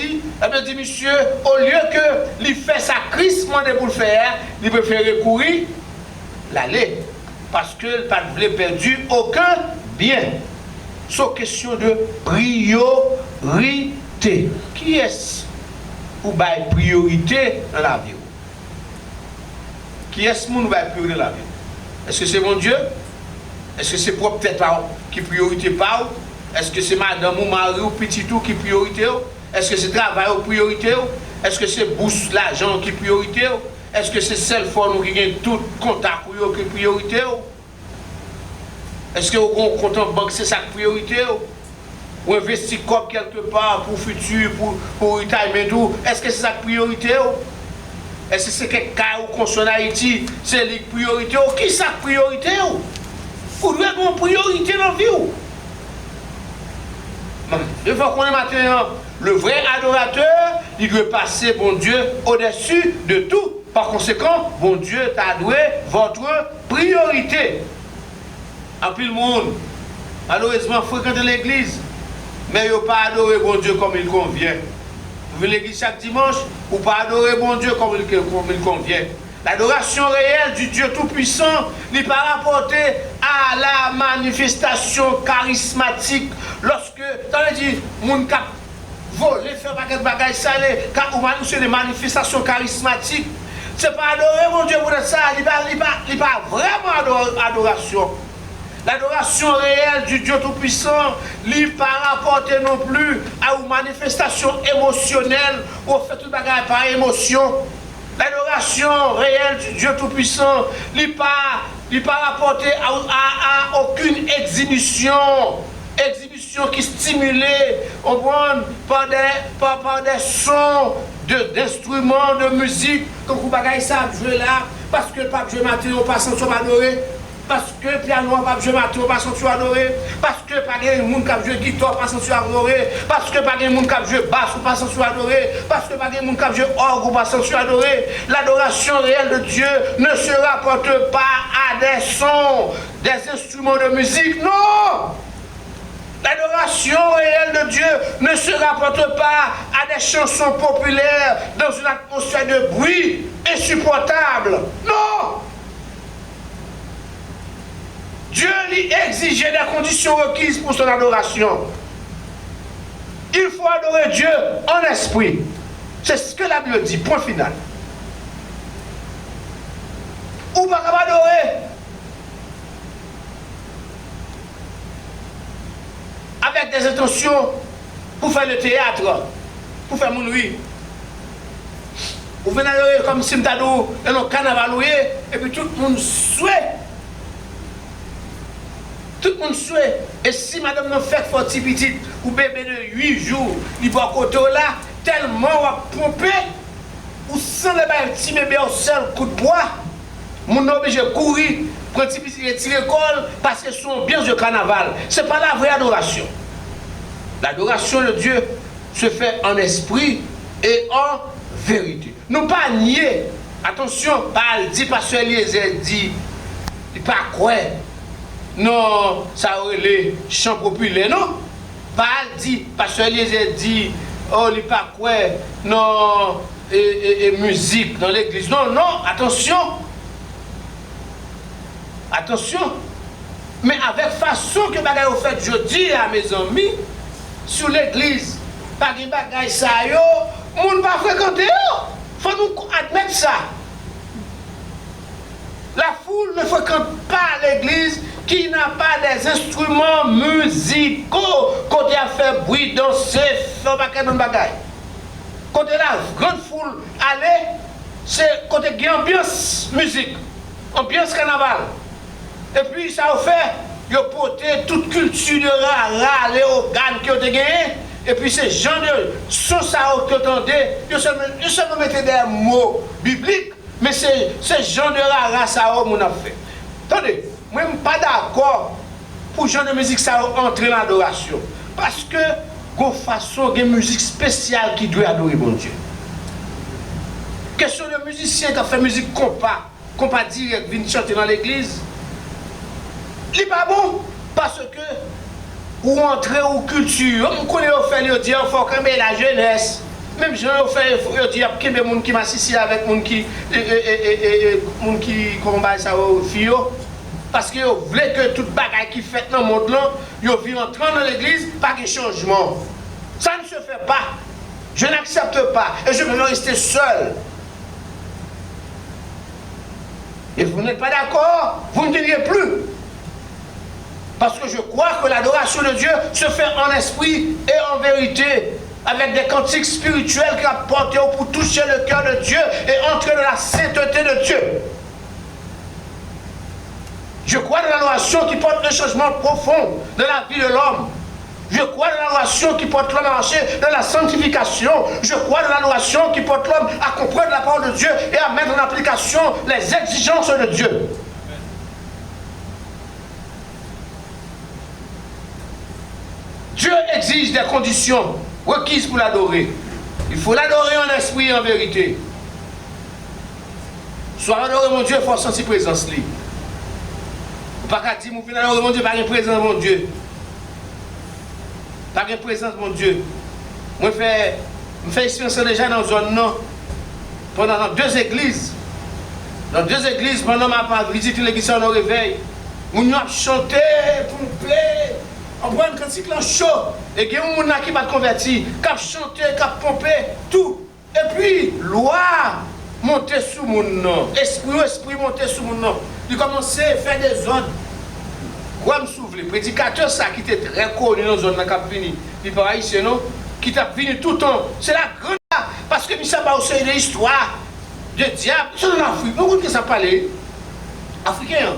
dit, monsieur, au lieu que lui fait sacrifice pour le faire, il préfère courir, l'aller. Parce qu'il ne voulait perdre aucun bien. C'est question de priorité. Qui est-ce qui va priorité dans la vie? Qui est-ce qui va priorité dans la vie? Est-ce que c'est mon Dieu? Est-ce que c'est propre tête qui priorité pas? Est-ce que c'est madame ou mari ou petit tout qui priorité? Est-ce que c'est travail ou priorité? Est-ce que c'est bourse l'argent qui priorité? Est-ce que c'est celle forme qui gagne tout contact qui priorité? Est-ce que vous compte en banque c'est sa priorité? Ou investir comme quelque part pour futur, pour retirement tout? Est-ce que c'est sa priorité? Est-ce que c'est quelqu'un ou qu'on Haïti, c'est la priorité? Qui sa priorité? Vous devez avoir une priorité dans la vie. Il faut qu'on ait maintenant le vrai adorateur, il doit passer, bon Dieu, au-dessus de tout. Par conséquent, bon Dieu t'a doué votre priorité. En plus, le monde, malheureusement, fréquente l'église, mais il n'a pas adoré bon Dieu comme il convient. Vous venez l'église chaque dimanche, ou pas adorer bon Dieu comme il convient. L'adoration réelle du Dieu Tout-Puissant n'est pas rapportée à la manifestation charismatique lorsque, ça veut dire, moun kap voler, faire des bagages salés, car ou c'est des manifestations charismatiques. C'est pas adorer mon Dieu pour ça, il n'est pas vraiment adoration. L'adoration réelle du Dieu Tout-Puissant, n'est pas rapportée non plus à une manifestation émotionnelle ou fait tout bagage par émotion. L'adoration réelle du Dieu Tout-Puissant n'est pas rapportée à aucune exhibition qui stimulait par des sons d'instruments de musique, comme vous bagay ça jouer là, parce que le pape jouer matin, on passe en adoré, parce que le piano on pape jouer matin, on passe en adoré, parce que pas de monde qui joue guitare, passe en adoré, parce que pas de monde qui joue basse, on passe en adoré, parce que pas de monde qui joue orgue, on passe en adoré. L'adoration réelle de Dieu ne se rapporte pas à des sons, des instruments de musique, non! L'adoration réelle de Dieu ne se rapporte pas à des chansons populaires dans une atmosphère de bruit insupportable. Non! Dieu lui exigeait des conditions requises pour son adoration. Il faut adorer Dieu en esprit. C'est ce que la Bible dit, point final. Ou pas adorer avec des intentions pour faire le théâtre, pour faire mon nuit. Vous venez adorer comme si m'tadou et non carnaval et puis tout le monde souhaite. Tout le monde souhaite. Et si madame n'a fait forti petite ou bébé de 8 jours, il va côté là, tellement on va pomper, ou sans le petit bébé au seul coup de bois, mon obligé de courir, prendre petit petit et tirer l'école, parce que ce sont bien de carnaval. Ce n'est pas la vraie adoration. L'adoration de Dieu se fait en esprit et en vérité. Nous pas nier. Attention, pas dit pasteur Eliezer dit, il pas quoi. Non, ça aurait les chants populaires, non? Pas dit, pasteur Eliezer dit, oh, il pas quoi. Non, et musique dans l'église. Non, non, attention. Attention. Mais avec façon que bagaille au fait, je dis à mes amis, sur l'église, pas de bagaille ça yo, moun pas fréquenter yo. Faut nous admettre ça. La foule ne fréquente pas l'église qui n'a pas des instruments musicaux côté à faire bruit, danser, faire bagaille. Côté la grande foule aller, c'est côté qui ambiance musique, ambiance carnaval. Et puis ça a fait, ils ont porté toute culture de rara, les organes qui ont été gagnés. Et puis ces gens de sont ça qui ont entendu, ils seulement mettaient des mots bibliques, mais ces gens de rara, ça a fait. Attendez, moi je ne suis pas d'accord pour les gens de musique ça entrer dans l'adoration. Parce que, de façon, il y a une musique spéciale qui doit adorer mon Dieu. Question de musicien qui a fait musique compas direct, vient chanter dans l'église. Il n'est pas bon parce que ou entrer ou culture, on connaît au fait, il dit il faut calmer la jeunesse. Même je au fait, il dit qu'il y a des gens qui m'associent avec des gens qui combattent ça au fio. Parce que vous voulez que toute bagaille qui fait dans le monde là, vous viennent entrer dans l'église, pas de changement. Ça ne se fait pas. Je n'accepte pas. Et je veux rester seul. Et vous n'êtes pas d'accord, vous ne direz plus. Parce que je crois que l'adoration de Dieu se fait en esprit et en vérité, avec des cantiques spirituels qui apportent pour toucher le cœur de Dieu et entrer dans la sainteté de Dieu. Je crois dans l'adoration qui porte un changement profond dans la vie de l'homme. Je crois dans l'adoration qui porte l'homme à marcher dans la sanctification. Je crois dans l'adoration qui porte l'homme à comprendre la parole de Dieu et à mettre en application les exigences de Dieu. Dieu exige des conditions requises pour l'adorer. Il faut l'adorer en esprit et en vérité. Soit adorer mon Dieu, il faut sentir présence libre. Pas qu'à dire, mon adorer mon Dieu, pas une présence mon Dieu. Pas une présence mon Dieu. Moi, je fais expérience déjà dans une zone, non. Pendant 2 églises. Dans 2 églises, pendant ma visite l'église, on réveil. On a chanté, pompé. On prend un cantique là chaud. Et il y a des gens qui va convertir, qui a chanté, qui a pompé, tout. Et puis, loi monter sous mon nom. Esprit monter sous mon nom. Il commence à faire des ordres. Quoi me souffle, prédicateur ça qui était très connu dans la zone qui venu, il pas ici non, qui t'a venu tout le temps. C'est la grande parce que nous savons pas aussi une histoire de diable. C'est en Afrique. Vous comprenez que ça parle africain.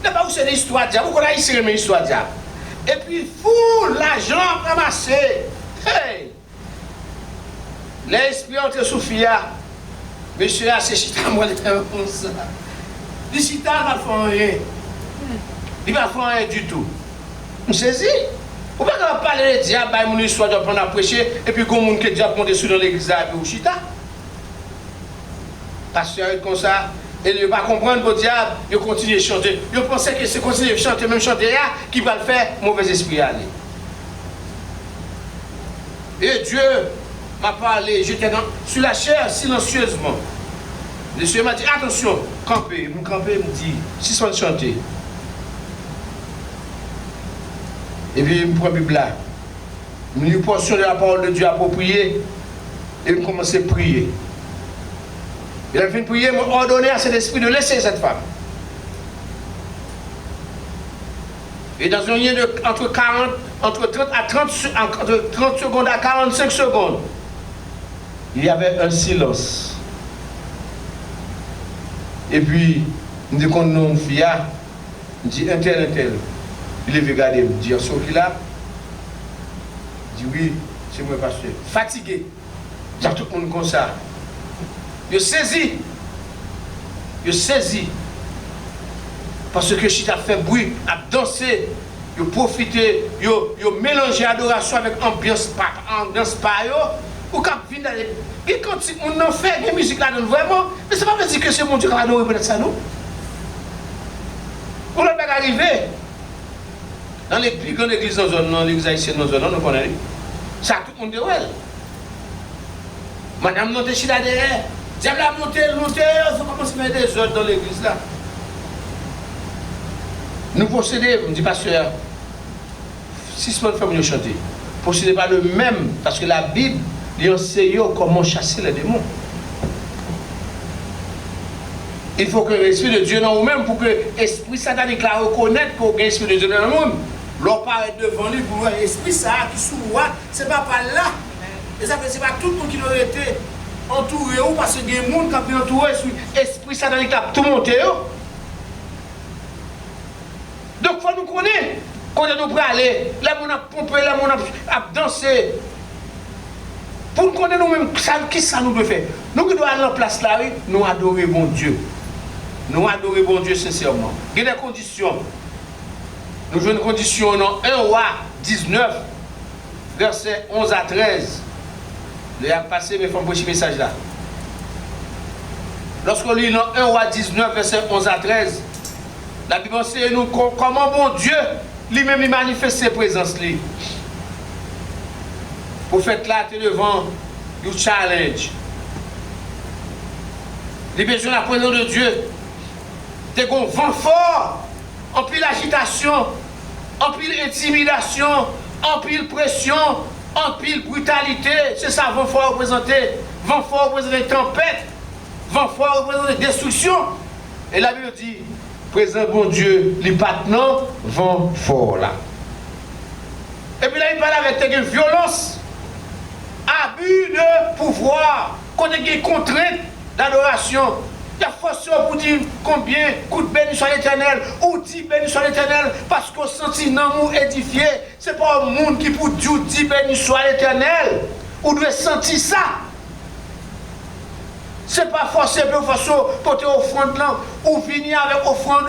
N'est pas aussi une histoire de diable. Vous connaissez ici une histoire de diable. Et puis fou l'argent ramassé. Hey! L'esprit entre Sophia. Monsieur a c'est chita moi les comme ça. Le chita va faire rien. Il va faire rien du tout. Vous saisissez? Vous ne pouvez pas parler de diable, mon histoire de prendre à prêcher, et puis comme qui diable monte sur dans l'église et au chita. Pasteur est comme ça, et il ne va pas comprendre le diable, il continue à chanter. Il pensait que c'est continuer à chanter, même chanter là, qui va le faire, mauvais esprit aller. Et Dieu m'a parlé, j'étais sur la chair silencieusement. Le Seigneur m'a dit, attention, campez, me dit, si souvent chanter. Et puis, je prends la Bible là. Une portion de la parole de Dieu appropriée. Et je commence à prier. Et la fin de prier, m'a ordonné à cet esprit de laisser cette femme. Et dans un lien de entre 30 secondes à 45 secondes, il y avait un silence. Et puis, nous disons qu'on nous fille, nous dit un tel. Il est regardé, il me dit, ce qu'il a. Il dit, oui, c'est moi, pasteur. Fatigué. Il y a tout le monde comme ça. Il saisit. Parce que si tu as fait bruit, a dansé, il a profité, il a mélangé l'adoration avec ambiance pas. Ou quand il vient d'aller. Et quand on en fait des musiques là-dedans, vraiment, mais ça ne veut pas dire que c'est mon Dieu qui a adoré peut-être ça, non? Pour le faire arriver. Dans les plus grandes églises dans la zone, dans l'église haïtienne dans la zone, on connaît. Ça, tout le monde dit, ouais. Madame, non, t'es chida derrière. Diable a monté, il faut commencer à faire des ordres dans l'église là. Nous possédons, me dit pasteur, si ce monde fait mieux chanter, possédez pas le même, parce que la Bible lui enseigne comment chasser les démons. Il faut que l'esprit de Dieu dans vous-même, pour que l'esprit satanique la reconnaisse qu'il y a l'esprit de Dieu dans le monde. L'on paraît devant lui pour voir l'esprit ça qui s'ouvre, c'est pas par là. Et ça fait c'est pas tout le monde qui aurait été entouré ou parce que des gens qui ont été entourés sur l'esprit satanique qui a tout monté. Donc il faut nous connaître. Quand nous pouvons aller, là on a pompé, là on a dansé. Pour nous connaître nous-mêmes, qui ça nous doit faire? Nous qui devons aller en place là, nous adorer bon Dieu. Nous adorer bon Dieu sincèrement. Il y a des conditions. Nous jouons une condition dans 1 Roi 19, verset 11 à 13. Je vais passer mes femmes pour ce message là. Lorsqu'on lit dans 1 Roi 19, verset 11 à 13, la Bible enseigne nous comment bon Dieu lui-même lui manifeste ses présences. Pour faire là, tu es devant du challenge. Les besoins de la présence de Dieu. Tu es un vent fort, en pile agitation, en pile intimidation, en pile pression, en pile brutalité. C'est ça, vent fort représenté. Vent fort représenté tempête. Vent fort représenté destruction. Et la Bible dit, présent bon Dieu, les patenants, vent fort là. Et puis là, il parle avec une violence, abus de pouvoir, qu'on ait des contraintes d'adoration. Il y a force pour dire combien coup de béni soit l'éternel, ou dit béni soit l'éternel, parce qu'on sentit l'amour édifié. Ce n'est pas un monde qui pour dire dit béni soit l'éternel. Ou doit sentir ça. Ce n'est pas forcément pour forcer porter offrande là, ou venir avec offrande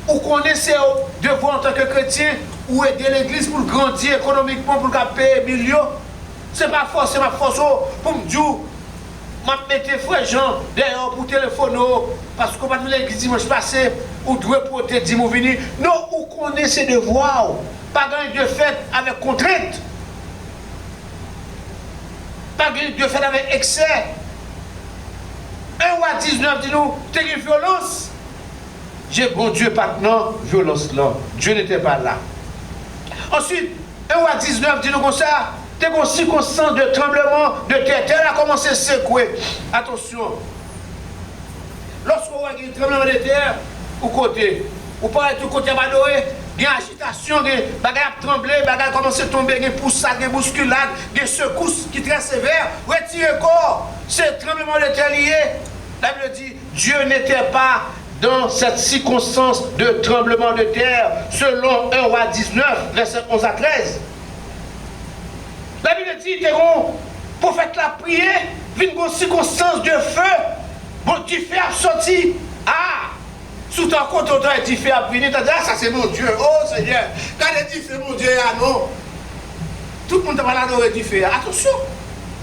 ou connaissez devoir en tant que chrétien, ou aider l'église pour grandir économiquement, pour payer des millions. Ce n'est pas forcément forcer pour me dire. Je mets frère Jean d'ailleurs pour téléphoner parce qu'on va dans l'église dimanche passé ou doit porter dire venir. Non, ou connaissez ses devoirs, pas gagner de fête avec contrainte, pas gagner de fête avec excès. 1 Roi 19 dit nous, t'es une violence. J'ai bon Dieu maintenant, violence là. Dieu n'était pas là. Ensuite, 1 roi 19 dit nous comme ça, t'es une circonstance de tremblement de terre. Terre a commencé à secouer. Attention. Lorsqu'on voit qu'il y a un tremblement de terre, ou côté, ou pas tout côté badoré, il y a agitation, il y a bagaille à trembler, bagaille commence à tomber, il y a poussade, il y a bousculade, il y a secousse qui est très sévère. Retirez corps, c'est tremblement de terre lié. La Bible dit, Dieu n'était pas dans cette circonstance de tremblement de terre, selon 1 roi 19, verset 11 à 13. La Bible dit, pour faire la prière, une circonstance de feu, bon, tu fais sorti. Ah! Sous ton compte, tu as dit fais à venir, tu as dit, ah, ça c'est mon Dieu, oh Seigneur, quand tu dit fais mon Dieu, ah non. Tout le monde t'a pas adorer du feu. Attention,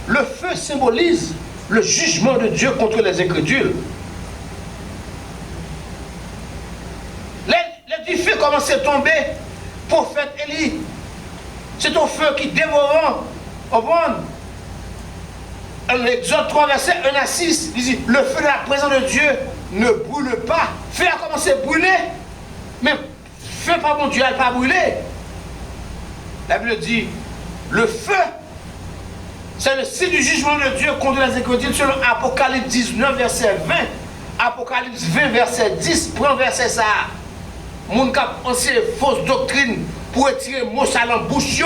le feu symbolise le jugement de Dieu contre les incrédules. Les du feu commencent à tomber, prophète Élie. C'est ton feu qui dévorant, au bon. Exode 3, verset 1 à 6, il dit, le feu de la présence de Dieu ne brûle pas. Feu a commencé à brûler, mais feu par mon Dieu, elle n'a pas brûlé. La Bible dit, le feu, c'est le signe du jugement de Dieu contre les incrédules, selon Apocalypse 19, verset 20. Apocalypse 20, verset 10, prends verset ça. Moun kap pensé fausse doctrine pour retirer mot salant bouche.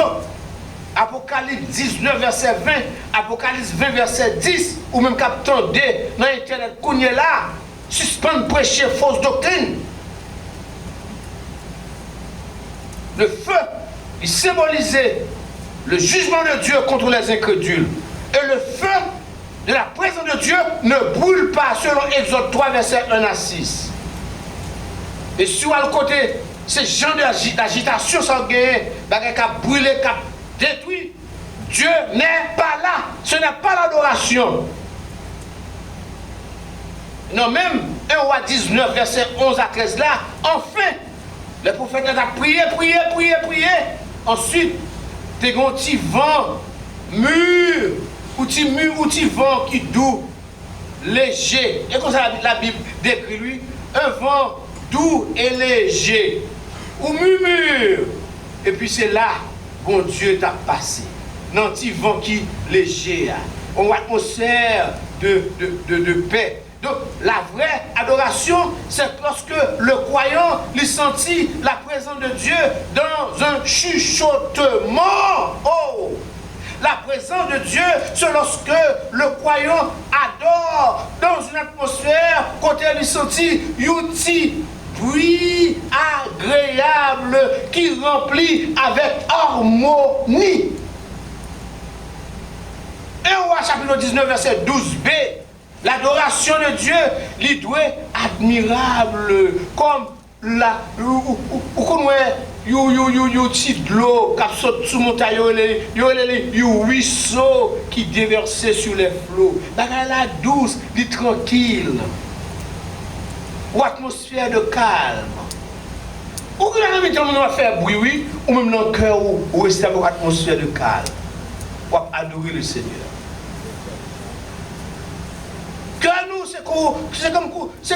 Apocalypse 19, verset 20, Apocalypse 20, verset 10, ou même kap tende dans Internet kounye là, suspendre prêcher fausse doctrine. Le feu, il symbolisait le jugement de Dieu contre les incrédules. Et le feu de la présence de Dieu ne brûle pas, selon Exode 3, verset 1 à 6. Et sur le côté, ces gens d'agitation sanguine, qui a brûlé, qui a détruit, Dieu n'est pas là. Ce n'est pas l'adoration. Non, même 1 roi 19, verset 11 à 13 là, enfin, le prophète a prié. Ensuite, tu as un petit vent mûr, ou petit vent qui doux, léger. Et comme ça la Bible décrit lui, un vent doux et léger, ou murmure. Et puis c'est là, bon Dieu t'a passé. Dans un petit vent qui léger, une atmosphère de paix. Donc la vraie adoration, c'est lorsque le croyant lui sentit la présence de Dieu dans un chuchotement. Oh! La présence de Dieu, c'est lorsque le croyant adore dans une atmosphère, quand il lui sentit yuti, bruit agréable qui remplit avec harmonie. 1 roi chapitre 19, verset 12b. L'adoration de Dieu, il doit être admirable, comme la petit de l'eau qui saute sous montagne, un ruisseau qui déversait sur les flots. La douce, dit tranquille, ou atmosphère de calme. Ou que la même temps on faire bruit, oui, ou même dans le cœur, ou rester avec une atmosphère de calme, ou adorer le Seigneur. Que nous, c'est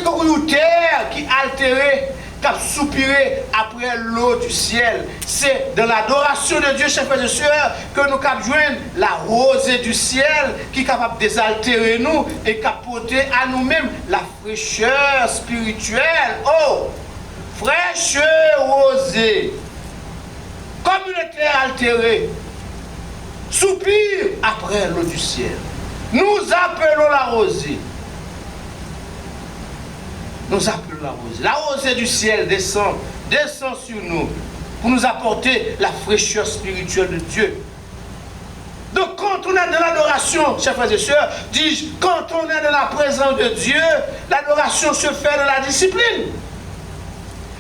comme une terre qui altérée, qui a soupiré après l'eau du ciel. C'est dans l'adoration de Dieu, chers frères et sœurs, que nous avons joindre la rosée du ciel qui est capable de désaltérer nous et qui apporter à nous-mêmes la fraîcheur spirituelle. Oh! Fraîcheur rosée. Comme une terre altérée, soupire après l'eau du ciel. Nous appelons la rosée. Nous appelons la rosée. La rosée du ciel descend sur nous pour nous apporter la fraîcheur spirituelle de Dieu. Donc quand on est dans l'adoration, chers frères et sœurs, dis-je, quand on est dans la présence de Dieu, l'adoration se fait dans la discipline.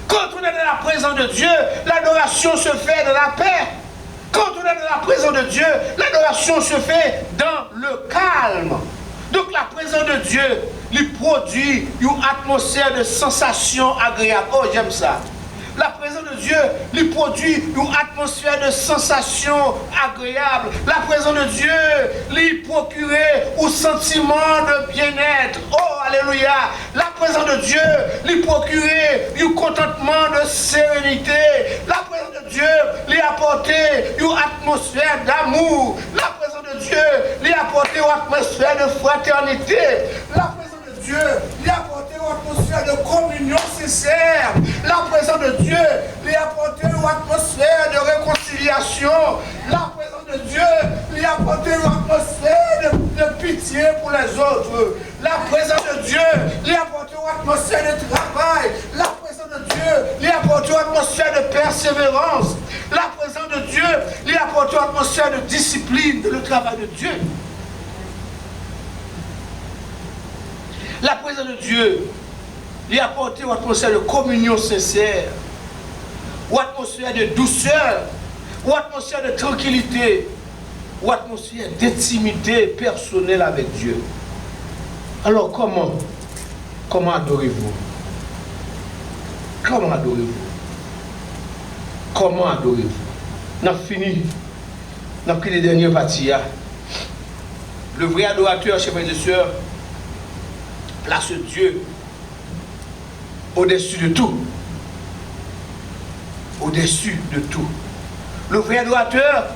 Quand on est dans la présence de Dieu, l'adoration se fait dans la paix. Quand on est dans la présence de Dieu, l'adoration se fait dans le calme. Donc la présence de Dieu lui produit une atmosphère de sensation agréable. Oh, j'aime ça. La présence de Dieu lui produit une atmosphère de sensation agréable. La présence de Dieu lui procure un sentiment de bien-être. Oh, alléluia, la présence de Dieu lui procurer un contentement de sérénité. La présence de Dieu lui apporter une atmosphère d'amour. La présence de Dieu lui apporter une atmosphère de fraternité. La présence de Dieu lui apporter une atmosphère de communion sincère. La présence de Dieu lui apporter une atmosphère de réconciliation. La présence de Dieu lui apporter une atmosphère de pitié pour les autres. La présence de Dieu lui apporter une atmosphère de travail. La présence de Dieu lui apporter une atmosphère de persévérance. La présence de Dieu lui apporter une atmosphère de discipline, de le travail de Dieu. La présence de Dieu lui apporter une atmosphère de communion sincère, une atmosphère de douceur, une atmosphère de tranquillité, une atmosphère d'intimité personnelle avec Dieu. Alors comment adorez-vous? Comment adorez-vous? Comment adorez-vous? On a fini. On a pris les dernières parties. Le vrai adorateur, chers frères et sœurs, place Dieu au-dessus de tout. Au-dessus de tout. Le vrai adorateur,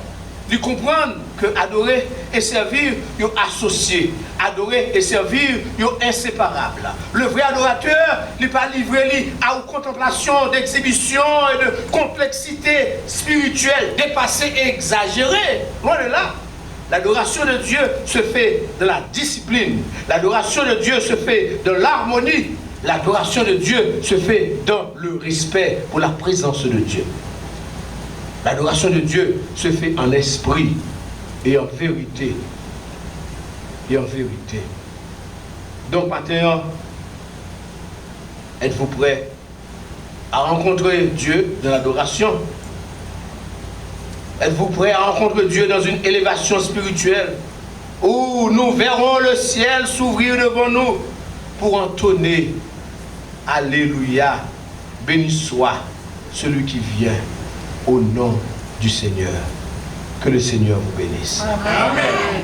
lui comprendre que adorer et servir, ils sont associés. Adorer et servir, ils sont inséparables. Le vrai adorateur, il n'est pas livré à une contemplation d'exhibition et de complexité spirituelle dépassée et exagérée. Loin de là. L'adoration de Dieu se fait de la discipline. L'adoration de Dieu se fait de l'harmonie. L'adoration de Dieu se fait dans le respect pour la présence de Dieu. L'adoration de Dieu se fait en esprit et en vérité. Et en vérité. Donc maintenant, êtes-vous prêts à rencontrer Dieu dans l'adoration? Êtes-vous prêts à rencontrer Dieu dans une élévation spirituelle où nous verrons le ciel s'ouvrir devant nous pour entonner Alléluia, béni soit celui qui vient au nom du Seigneur. Que le Seigneur vous bénisse. Amen.